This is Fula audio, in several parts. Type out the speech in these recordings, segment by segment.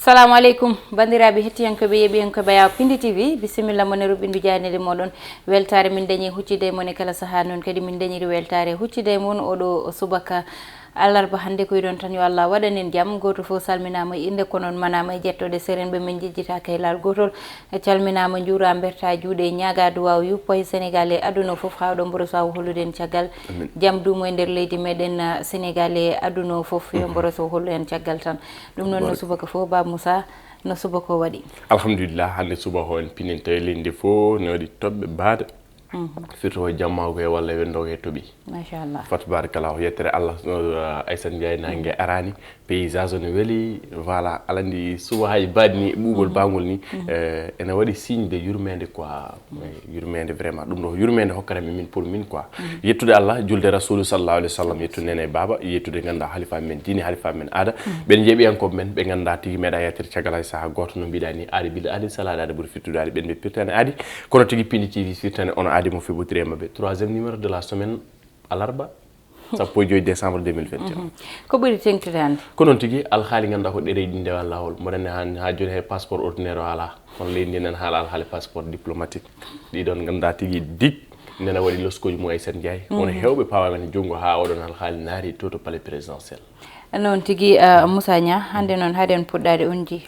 Assalamu alaikum bandiraɓe hettiyankoɓe yeɓiyankoɓe Yaw Pindi TV bisimilla mone ruɓindu janiri moɗon weltare min dañi huccide mon e kala saaha noon kadi min dañiri weltare huccide mon oɗo subaka alarba hande ko yiɗon tan yo Allah waɗanen jaam goto fof salminama inde ko noon manama e jettode serenɓe min jejjita kaylal gotol calminama juura berta juuɗe ñaaga duwaw yuppo e Sénégal e aduna fof hawɗo mboro sawo hollude en caggal jaam dumo e nder leydi meɗen Sénégal e aduna fof yo mboro so hollu en caggal tan ɗum noon no subaka fof Baba Moussa no subaka o waɗi alhamdulillah hande subaka en pininta e leydi fof ne waɗi toɓɓe baada surtout jammago e walla wendogo e toɓi machallah fat barakallahu yettere Allah Aissata Ndiaye nangue arani paysage ne weeli voilà alandi suba hay badni ɓuɓol bangol ni ene waɗi signe de yurmede quoi yurmede vraiment ɗum ɗo yurmede hokkanami min pour min quoi yettude Allah julde rasulu sallallahu alaihi wasallam yettude nene baba yettude ganda halifa men dini halifa men aada ɓen jeeɓiyankoɓe men ɓe ganda tigui meeɗa yettere caggal hay saaha goto no mbiɗa ni aadi bilɗe aadi salade aada ɓuuri firtude aadi ɓen ɓe pirtani aadi kono tigui Pindi TV firtani ono aadi mo feɓotirema ɓe 3e numéro de la semaine alarba sappo e 5 décembre 2021 ko ɓuri tengtude hande ko noon tigui alhaali ganduɗa ko ɗereji ndewa lawol mboɗenne ha joni hay passeport ordinaire o ala kono leydi ndi nen haala alhaali passeport diplomatique ɗiɗon ganduɗa tigui dig nena waɗi loskoji mum Aissata Ndiaye wono hewɓe pawamen junggo ha oɗon alhaali naari to palais présidentiel noon tigui Moussa Nia hande noon haɗen puɗɗade on ji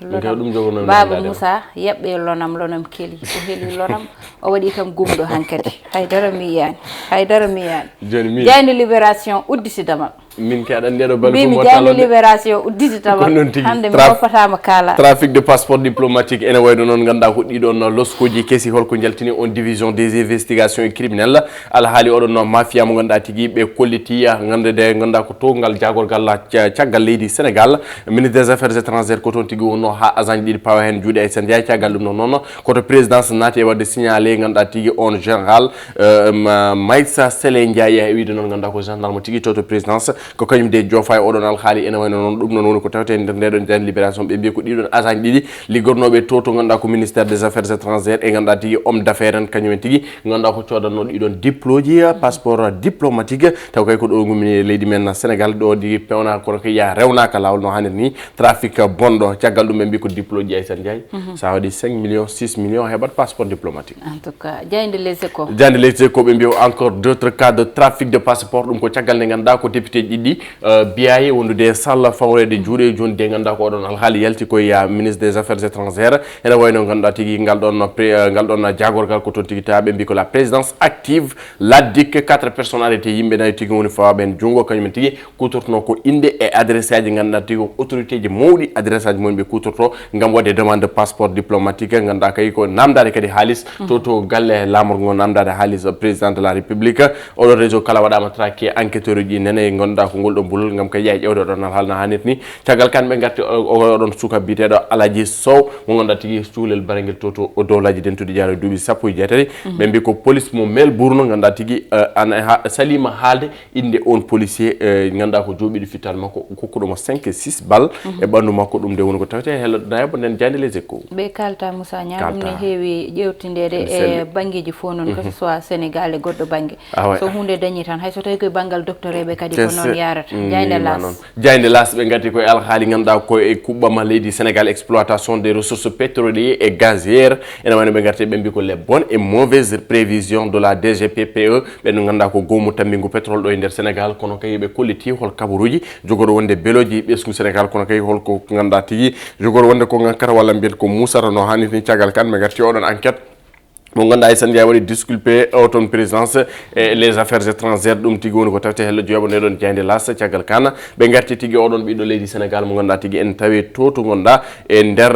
Baba Moussa yaɓɓe lonam keeli so heeli lonam o waɗi kam gumɗo hankkadi haydara mi yiyani joni jayde libération udditidamal min ke aɗa ndeɗo bal mi jayde libération udditidamal hande mi woppatama kaala trafic de passeport diplomatique ene wayno noon ganduɗa ko ɗiɗon loskoji keesi holko jaltini on division des investigations et criminelles alhaali oɗon no mafia mo ganduɗa tigui ɓe kolliti gandude ganduɗa ko to ngal jagorgal caggal leydi Sénégal ministre des affaires étrangères ko toon tigui wonno ha agent ɗiɗi pawa hen juuɗe Aissata Ndiaye caggal ɗum noon koto présidence naati e wadde signalé ganduɗa tigui on général Maïssa Sélé Ndiaye e wiide noon ganduɗa ko gendarme tigui toto présidence ko kañum de jofa e oɗon alhaali ene wayno noon ɗum noon woni ko tawte nder ndeɗon jan libération ɓe mbiya ko ɗiɗon agent ɗiɗi liggornoɓe to ganduɗa ko ministère des affaires étrangères e ganduɗa tigui homme d'affaires en kañumen tigui ganduɗa ko codanno ɗiɗon diploji passeport diplomatique taw kay ko ɗo gumini leydi men Sénégal ɗo di pewna kono ko ya rewnaka lawol no hannir ni trafic bonɗo caggal ɗum ɓe mbi ko diploji Aissata Ndiaye sa waɗi 5 millions 6 millions heɓat passeport diplomatique en tout cas jayde les échos ɓe mbi encore d'autres cas de trafic de passeport ɗum ko caggal nde ganduɗa ko député ɗiɗɗi biyaye wondude salla fawrede juuɗe joni de ganduɗa ko oɗon alhaali yalti koye ministre des affaires étrangères ene wayno ganduɗa tigui ngal ɗon jagorgal ko toon tigui tawa ɓe mbi ko la présidence active l'ADIC 4 personnes arrêté yimɓe nayi tigui woni fawaɓe jungo kañumen tigui kutortono ko inde e adresse aji ganduɗa tigui ko autorité ji mawɗi adresse aji mumen ɓe kutorto gam wadde demande de passeport diplomatique ganduɗa kay ko namdade kadi haalis to galle lamorgo ngo namdade haalis président de la république oɗon réseau kala waɗama traqué enquêteur uji nene ganduɗa ko ngol ɗo bulol gam kay yaay ƴewde oɗon haalno hannirta ni caggal kamɓe garti oɗon suka biteɗo Aladji Sow mo ganduɗa tigui cuulel barangel toto o dowlaji dentude jaaro duuɓi sappo e jeetati ɓe mbi ko police mo Melbourne ganduɗa tigui salima haalde inde on policier ganduɗa ko jooɓiɗo fittal makko kokkuɗomo 5 et 6 balles e ɓandu makko ɗum de woni ko tawte hello nayabo nden jande les échos ɓe kalta Moussa Nia ɗum ne heewi ƴewtindede e banggueji fof noon que ce soit Sénégal e goɗɗo banggue so hunde dañi tan hayso tawi koye banggal docteur eɓe kadi ko noon yarata jayde las ɓe gati koye alhaali ganduɗa ko e kuɓɓama leydi Sénégal exploitation des ressources pétrolières et gazières ene wayno ɓe garte ɓe mbi ko les bonnes et mauvaises prévisions de la DGPPE ɓen ganduɗa ko gomu tambingu pétrole ɗo e nder Sénégal kono kay ɓe kolliti hol kabaruji jogoɗo wonde beloji ɓesgu Sénégal kono kay holko ganduɗa tigui jogoɗo wonde ko ngakkata walla mbiyata ko musata no hannirta ni caggal kan ɓe gatti oɗon enquête mo ganduɗa Aissata Ndiaye waɗi disculpé o toon présidence et les affaires étrangères ɗum tigui woni ko tawte hello jeeɓo ndeɗon jayde las caggal kana ɓe garti tigui oɗon ɓiɗɗo leydi Sénégal mo ganduɗa tigui en tawi to gonɗa e nder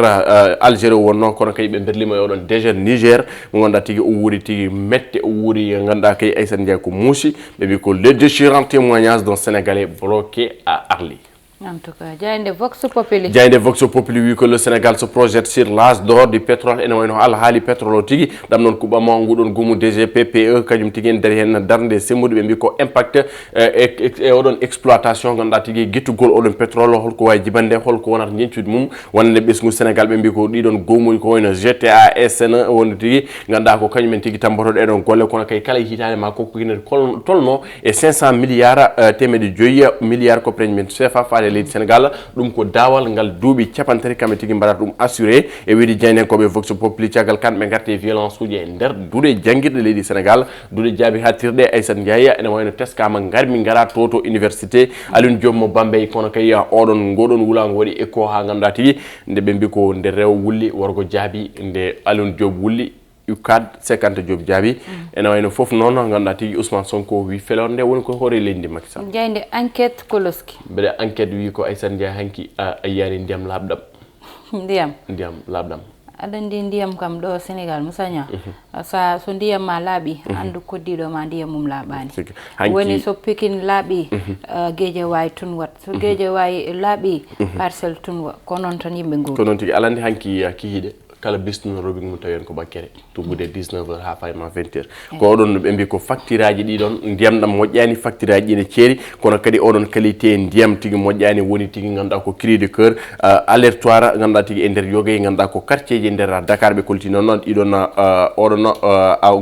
Algérie wonno kono kay ɓe berlima e oɗon désert Niger mo ganduɗa tigui o wuuri tigui mette o wuuri ganduɗa kay Aissata Ndiaye ko muusi ɓe mbi ko le déchirant témoignage d'un Sénégalais bloqué à Arly. En tout cas, Jayde Vox Populi. Jayde Vox Populi wi que le Sénégal se projette sur l'âge d'or du pétrole ene wayno alhaali pétrole o tigui ɗam noon kuɓɓama nguɗon gumu DGPPE kañum tigui en daari hen darde semmude ɓe mbi ko impact e oɗon exploitation ganduɗa tigui guittugol oɗon pétrole holko wawi jibande holko wonata ñencude mum wonande ɓesgu Sénégal ɓe mbi ko ɗiɗon gomuji ko wayno GTA SN wonde tigui ganduɗa ko kañumen tigui tambotoɗo ɗeɗon golle kono kay kala hitande ma kokko guinede tolno e 500 milliards temedde joyyi milliards ko preñmen CFA faade leydi Sénégal ɗum ko dawal ngal duuɓi capantati kamɓe tigi mbaɗata ɗum assuré e wiide jeynenkoɓe vox populi caggal kamɓe garte violence uji e nder duuɗe jangguirɗe leydi Sénégal duuɗe jaabi hattirɗe Aissata Ndiaye ene wayno teskama garmi gara to université Alioune Diop mo Bambey kono kay oɗon ngoɗon wuulago waɗi écho ha ganduɗa tigui nde ɓe mbi ko nde rew wulli worgo jaabi nde Alioune Diop wulli UCAD 50 Diop jaabi ene wayno foof noon ganduɗa tigui Ousmane Sonko wi felore nde woni ko hoore leydi Macky Sall jeyde enquête koloski mbeɗa enquête wi ko Aissata Ndiaye hanki a yiyani ndiyam labɗam ndiyam labɗam aɗa andi ndiyam kam ɗo Sénégal musaña sa so ndiyam ma laaɓi andu koddiɗo ma ndiyam mum laaɓani woni so Pikine laaɓi Guédiawaye tun wat so Guédiawaye laaɓi Parcelles tun wat ko noon tan yimɓe nguri ko noon tigui alandi hanki kihiɗe kala bistunoroɓe mum tawi en ko bakkere tumbude 19h ha fayma 20h ko oɗon ɓe mbi ko facture aji ɗiɗon ndiyam ɗam moƴƴani facture aji ɗine ceeri kono kadi oɗon qualité ndiyam tigui moƴƴani woni tigui ganduɗa ko cri de cœur alertoire ganduɗa tigui e nder yoguey ganduɗa ko quartier ji nder Dakar ɓe kolti noon ɗiɗon oɗon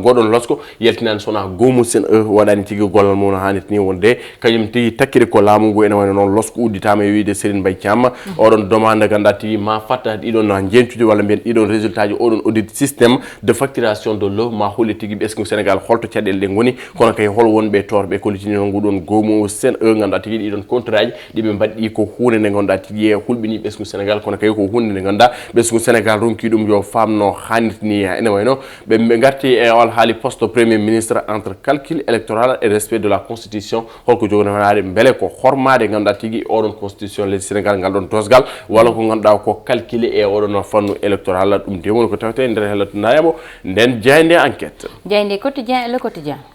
goɗon losko yaltinani sowona gomu sen waɗani tigui gollal mum no hannirta ni wonde kañum tigui takkide ko laamu ngu ene wayno noon losco udditama e wiide Serigne Mbaye Thiam oɗon demande ganduɗa tigui ma fatta ɗiɗon jentude walla mbiyen ɗiɗon résultat ji oɗon audit système de facturation de l'eau ma holle tigui ɓesgu Sénégal holto caɗele ɗe goni kono kay hol wonɓe torɓe kolitini noon nguɗon gomu sen ganduɗa tigui ɗiɗon contrat ji ɗiɓe mbaɗɗi ko hunde nde ganduɗa tigui hulɓini ɓesgu Sénégal kono kay ko hunde nde ganduɗa ɓesgu Sénégal ronki ɗum yo famno hannirtini ene wayno ɓe garti e ol haali poste premier ministre entre calcul électoral et respect de la constitution holko jogonade beele ko hormade ganduɗa tigui oɗon constitution leydi Sénégal ngal ɗon dosgal walla ko ganduɗa ko calculé e oɗon fannu électoral ɗum de woni ko tawte nder hellatundayamo nden jeyde enquête jeyde quotidien le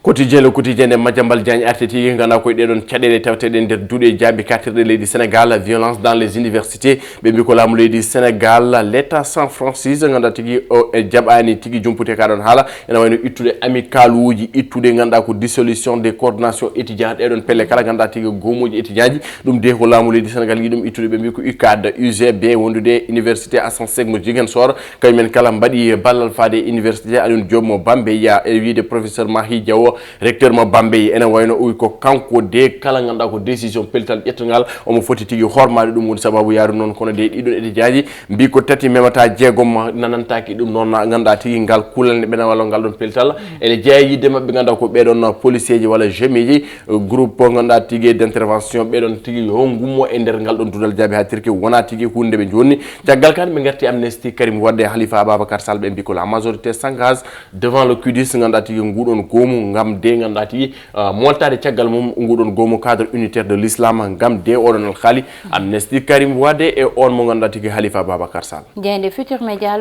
quotidien le quotidien nde Madiambal Diagne arti tigui ganduɗa koye ɗeɗon caɗele tawteɗe nder duuɗe jaabi kartirɗe leydi Sénégal violence dans les universités ɓe mbi ko laamu leydi Sénégal l'état sans franchise ganduɗa tigui o jaɓani tigui jumpute ka ɗon haala ene wayno ittude amical uji ittude ganduɗa ko dissolution des coordination étudiant ɗeɗon pelle kala ganduɗa tigui gomuji étudiant ji ɗum de ko laamu leydi Sénégal yi ɗum ittude ɓe mbi ko UCAD UGB wondude université Assane Seck mo Ziguinchor kañumen kala mbaɗi ballal faade université Alioune Diop mo Bambey e wiide professeur Mahi Diawo recteur mo Bambey ene wayno uwi ko kanko de kala ganduɗa ko décision pellital ƴettugal omo foti tigui hormade ɗum woni sababu yaaru noon kono de ɗiɗon étudiant ji mbi ko tati memata jeegom nanantaki ɗum noon ganduɗa tigui ngal kulalne ɓena walla ngal ɗon pellital ene jeeyide mabɓe ganduɗa ko ɓeɗon policier ji walla GMI ji groupe ganduɗa tigui d' intervention ɓeɗon tigui yo gummo e nder ngal ɗon dudal jaabi ha tirki wona tigui hunde ɓe jonni caggal kan ɓe garti Amnesty Karim Wade Halifa Ababacar Sall ɓe mbi ko la majorité s'engage devant le QDIS ganduɗa tigui nguɗon goomu gam de ganduɗa tigui moltade caggal mum nguɗon goomu cadre unitaire de l'islam gam de oɗon haali Amnesty Karim Wade e on mo ganduɗa tigui Halifa Ababacar Sall jeyde Futur Média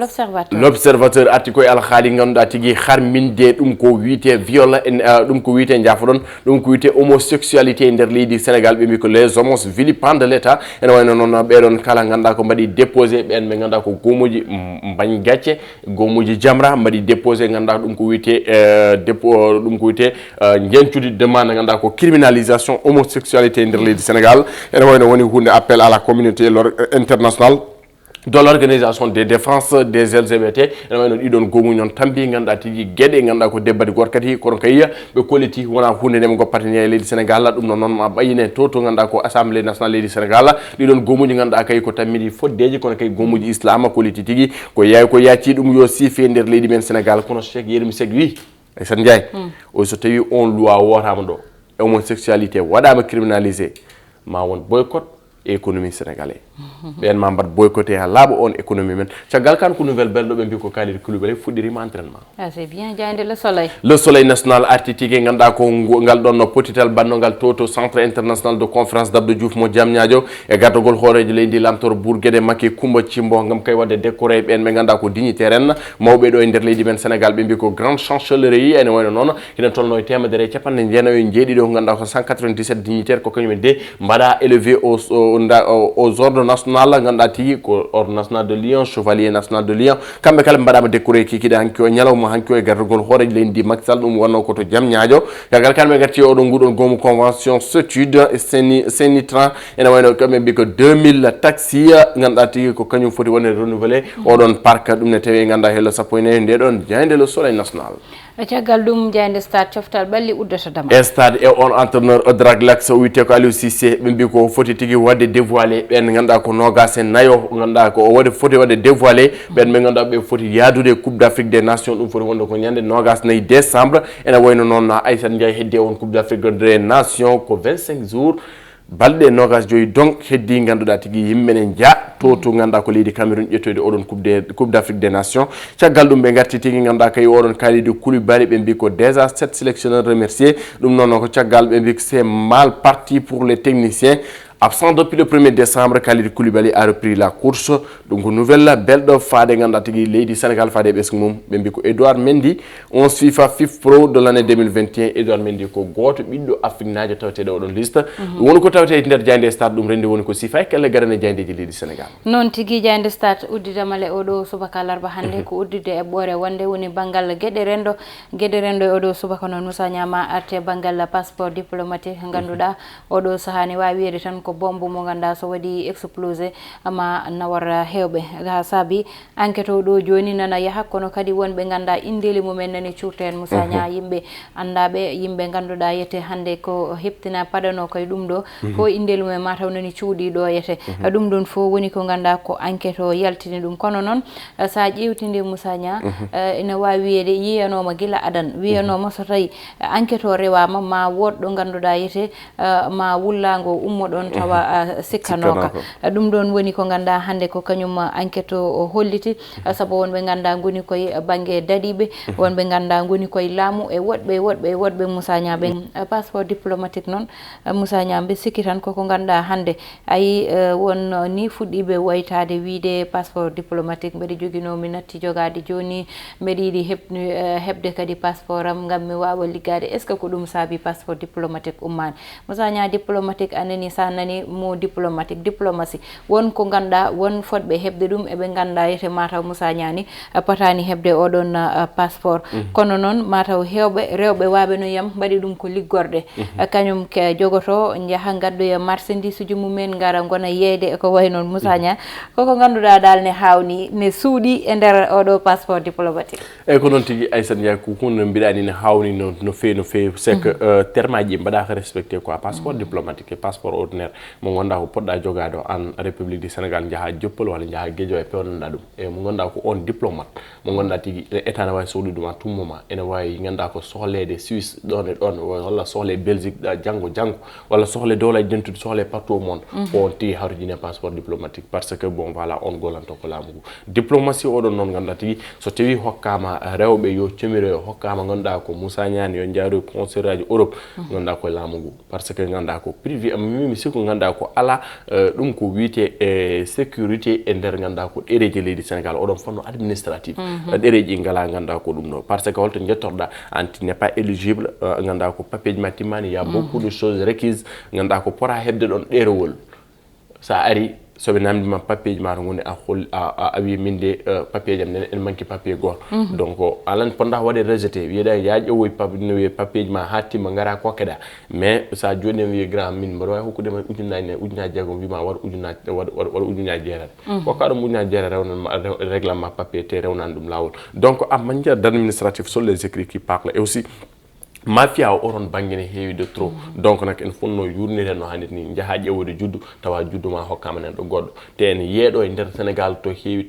l'observateur arti koye alhaali ganduɗa tigui harminde ɗum ko wiite viol ɗum ko wiite jafoɗon ɗum ko wiite homosexualité nder leydi Sénégal ɓe mbi ko les homos vilipendent de l'état ene wayno noon ɓeɗon kala ganduɗa ko mbaɗi déposé ɓen ɓe ganduɗa ko gomuji mbañ gacce gomuji Jamra mbaɗi déposé ganduɗa ɗum ko wiite ɗum ko wiite jencude demande ganduɗa ko criminalisation homosexualité nder leydi Sénégal ene wayno woni hunde appel à la communauté internationale de l'organisation des défense des LGBT ene wayno ɗiɗon gomuji noon tambi ganduɗa tigui gueɗe ganduɗa ko debbadi goto kadi kono kayya ɓe kolliti wona hunde nde ɓe goppatani e leydi Sénégal ɗum noon ma ɓayine to ganduɗa ko assemblée nationale leydi Sénégal ɗiɗon gomuji ganduɗa kay ko tammini foddeji kono kay gomuji islam kolliti tigui ko yacci ɗum yo siife nder leydi men Sénégal kono Cheikh Yérim Seck wi Aissata Ndiaye o so tawi on loi wotama ɗo homosexualité waɗama criminalisé ma won boycott économie sénégalais ɓen ma mbat boycotté ha laaɓa on économie men caggal kan ko nouvelle belɗo ɓe mbi ko Kalidou Koulibaly fuɗɗirima entraînement c'est bien jayde le soleil national arti tigui ganduɗa ko ngal ɗon potital bannogal to centre international de conférence d'Abdou Diouf mo Diamniadio e gardogol hoorejo leydi lamtoro Bourguédé Macky Coumba Thimbo gam kay wadde décoré ɓen ɓe ganduɗa ko dignitaire en mawɓe ɗo e nder leydi men Sénégal ɓe mbi ko grande chancellerie ene wayno noon hina tolno e temedere capanɗe jeenayi e jeeɗiɗo ko ganduɗa ko 197 dignitaire ko kañumen de mbaɗa élevé aux ordres national ganduɗa tigui ko ordre national de Lyon chevalier national de Lyon kamɓe kala mbaɗama décoré kikiɗe hanki o ñalawma hanki o e gardogol hoorejo leydi ndi Macky Sall ɗum wonno koto Diamniadio caggal kala ɓe gatti oɗon nguɗon gomu convention étude Sénitran ene wayno kamɓe mbi ko 2000 taxi ganduɗa tigui ko kañum foti wonde renouvelé oɗon parc ɗum ne tawi ganduɗa hello sappo e nayyi nde ɗon jayde le soleil national caggal ɗum jayde stade coftal ɓalli uddata dama stade e on entraîneur Odrak Lax wiyete ko Aliou Cissé ɓe mbi ko foti tigui wadde dévoilé ɓen ganduɗa ko nogas en nayo ganduɗa ko wadde foti wadde dévoilé ɓen ɓe ganduɗa ɓe foti yadude coupe d'Afrique des nations ɗum foti wonde ko ñande nogas 9 décembre ene wayno noon Aissata Ndiaye heddi on coupe d'Afrique des nations ko 25 jours balɗe nogas joyi donc heddi ganduɗa tigui yimɓene jaa to ganduɗa ko leydi Cameroun ƴettoyde oɗon coupe d'Afrique des nations caggal ɗum ɓe garti tigui ganduɗa kay oɗon Kalidou Koulibaly ɓe mbi ko déjà 7 sélectionneurs remerciés ɗum noon ko caggal ɓe mbi que c'est mal parti pour les techniciens. Absent depuis le 1er décembre, Kalidou Koulibaly a repris la course. Donc, nouvelle belle de Fade Gandatigi, Lady Sénégal Fade Besmoum, Bembiko Edouard Mendy, 11 FIFA FIF Pro de l'année 2021. Edouard Mendy, ko goto ɓiɗɗo Afrique najo tawtede oɗon liste. Woni ko tawte nder Diaynde Stade ɗum rendi woni ko sifa kala garane Diayndeji leydi Sénégal. Non tigi Diaynde Stade uddidamale oɗo subaka larba hande ko uddide e ɓoore wonde woni banggal gueɗe rendo e oɗo subaka noon Moussa Niama arte banggal passeport diplomatique ganduɗa oɗo sahani wawi wiyede tan ko bombu mo ganda so waɗi explosé ama nawara hewɓe ha saabi enquête o ɗo joni nana yaha kono kadi wonɓe ganda indeli mumen nani curte en Moussa Nia yimɓe andaɓe yimɓe ganduɗa yete hande ko heptina paɗano koye ɗum ɗo fo indeli mumen mataw nani cuuɗi ɗo yete ɗum ɗon fo woni ko ganda ko enquête o yaltini ɗum kono noon sa ƴewtinde Moussa Nia ene wawi wiyede yiyanoma guila adan wiyanoma so tawi enquête o rewama ma woɗɗo ganduɗa yete ma wullago ummo ɗon tawa sikkanoka ɗum ɗon woni ko ganda hande ko kañum enquête o holliti saabu wonɓe ganda goni koye banggue daɗiɓe wonɓe ganda goni koye laamu e woɗɓe Moussa Nia ɓe passeport diplomatique noon Moussa Nia mbe sikki tan koko ganduɗa hande ayi won ni fuɗɗiɓe waytade wiide passeport diplomatique mbeɗa joguinomi natti jogade joni mbeɗa yiiɗi hebde kadi passeport am gam mi wawa liggade est ce que ko ɗum saabi passeport diplomatique ummani Moussa Nia diplomatique anani sa nani mo diplomatique diplomatie won ko ganduɗa won fodɓe hebde ɗum eɓe ganduɗa yete mataw Moussa Nia ni patani hebde oɗon passeport kono noon mataw hewɓe rewɓe waɓe no yam mbaɗi ɗum ko liggorɗe kañum ke jogoto jaaha gaddoya marchandise uji mumen gara gona yeeyde eko way noon Moussa Nia koko ganduɗa dal ne hawni ne suuɗi e nder oɗo passeport diplomatique eyyi ko noon tigui Aissata Ndiaye ko hunde mbiɗani ne hawni no fewi c'est que terme aji mbaɗaka respecté quoi passeport diplomatique et passeport ordinaire mo gonda ko poɗɗa jogade an république du Sénégal jaaha Joppal walla jaaha Guédio e pewnoɗa ɗum e mo gonda ko on diplomate mo gonda tigui état ne wawi sohlude ɗum à tout moment ene wawi ganda ko sohlede Suisse ɗon e ɗon walla sohle Belgique janggo walla sohle dowlaji dentude sohle partout au monde ko on tigui hawrijine passeport diplomatique parce que bon voilà on golanto ko laamu ngu diplomatie oɗon noon ganda tigui so tawi hokkama rewɓe yo cemiroyo hokkama ganduɗa ko Moussa Nia yo jaaru consulat aji Europe ganduɗa koye laamu ngu par ce que ganda ko privé mimi sikko ganda ko ala ɗum ko wiyete sécurité e nder ganda ko ɗereji leydi Sénégal oɗon fonno administrative ɗereji ngala ganda ko ɗum ɗo par ce que holto jettorɗa anti n'est pas éligible ganda ko papier ji ma timmani y a beaucoup de choses requises ganda ko pora hebde ɗon ɗerewol sa ari soɓe namdima papier ji ma to goni a wi min de papier jam nen en manki papier goto donc alan ponda waɗe rejeté wiyeɗa ya ƴewoy papier ji ma ha timma gara kokkeɗa mais sa joni wiye grand min mbaɗa wawi hokkudema ujunaji jeegom wima waɗa ujunaji jeetati kokka ɗum ujunaji jeetati rewnan réglement papier te rewnani ɗum lawol donc en matière d'administratif sont les écrits qui parlent et aussi mafia o oron banggue ne heewi de trop donc nak en fonno yurnire no hannit ni jaaha ƴewude juddu tawa juddu ma hokkama nen ɗo goɗɗo te en yeeɗo e nder Sénégal to heewi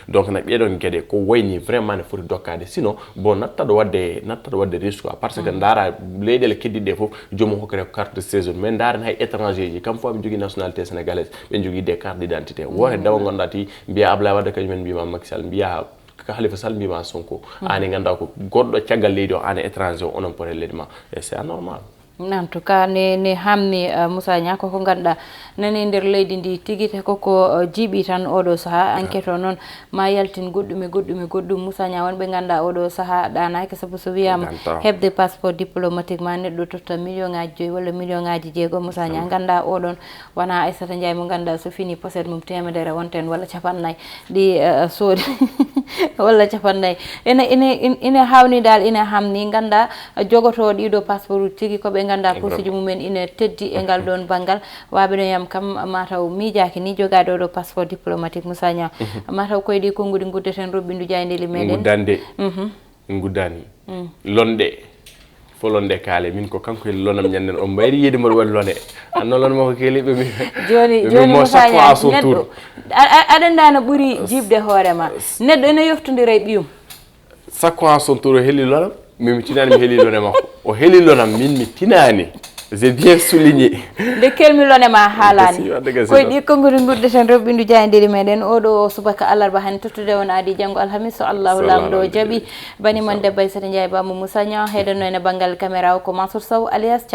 donc nak ɗeɗon gueɗe ko wayni vraiment ne foti dokkade sinon bon nattaɗo wadde risque quoi parce que daara leyɗele keddiɗe foof jomum hokkata carte de séjour mais daren hay étranger ji kam fo ɓe jogui nationalité sénégalaise ɓe jogui des cartes d'identité wote dawa gonɗa ti mbiya Abdoulaye Wade kañumen mbima Macky Sall mbiya Khalifa Sall mbima Sonko ani ganda ko goɗɗo caggal leydi o an étranger onon pore leydi ma et c'est anormal en tout cas ne hamni Moussa Nia koko ganduɗa nani nder leydi ndi tigui te koko jiiɓi tan oɗo saaha enquête o noon ma yaltin goɗɗum Moussa Nia wonɓe ganduɗa oɗo saaha ɗanaki saabu so wiyama hebde passeport diplomatique ma neɗɗo totta million ngaji 5 walla million ngaji 6 Moussa Nia ganda oɗon wona Aissata Ndiaye mo ganduɗa so fini poset mum temedere wonten walla 50 ɗi soodi walla 50 ene hawni dal ine hamni ganda jogoto ɗiɗo passeport tigui koɓe ganda posuji mumen ine teddi e ngal ɗon banggal waɓe no yam kam mataw miijaki ni jogade oɗo passeport diplomatique Moussa Nia mataw koye ɗi konngudi guddeten roɓɓindu Diaynde meɗen guddani londe fo londe kaale min ko kanko lonam ñanden o mbayri yidi mo wal lone anno lon mako keli be mi joni mo saña neddo adanda no buri jibde hoorema neddo ene yoftondira e biyum sakko en son tour heli lonam mi tinani mi heli lone mako o heli lonam min mi tinani j'ai bien souligné de kelmi lone ma haalani koy di kongori gurde tan robbindu jaandiri meden odo subaka alarba han tottude on adi jango alhamis so Allahu lamdo jabi bani man debay sata njaay ba mo Moussa Niang hedano ene bangal caméra ko Mansour Sow alias